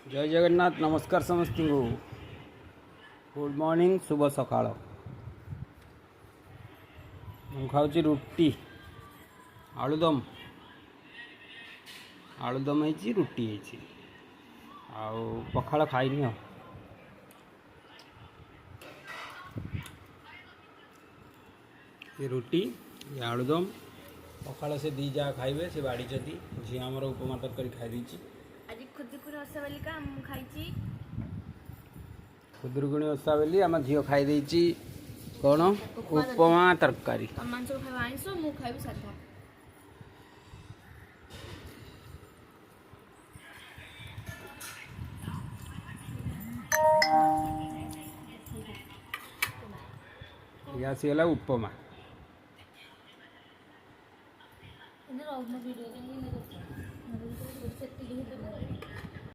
जय जगन्नाथ नमस्कार समस्त को गुड मॉर्निंग शुभ सकाळ खाऊची रुटी आलुदम आलुदम है रुटी है आउ पखाड़ खाइनी हो ये रुटी ये आलुदम पखाड़ से दी जा खाइबे से बाड़ी झी आमर उपमा तरकारी खाई दी आज खुदुरुकुणी ओषा बोलिका खाई खुदुरुकुणी ओषा बोली आम झील खाई कौन उपमा तरकारी सब खाइब आइंस मु खाइबी साधा आसीगला उपमा।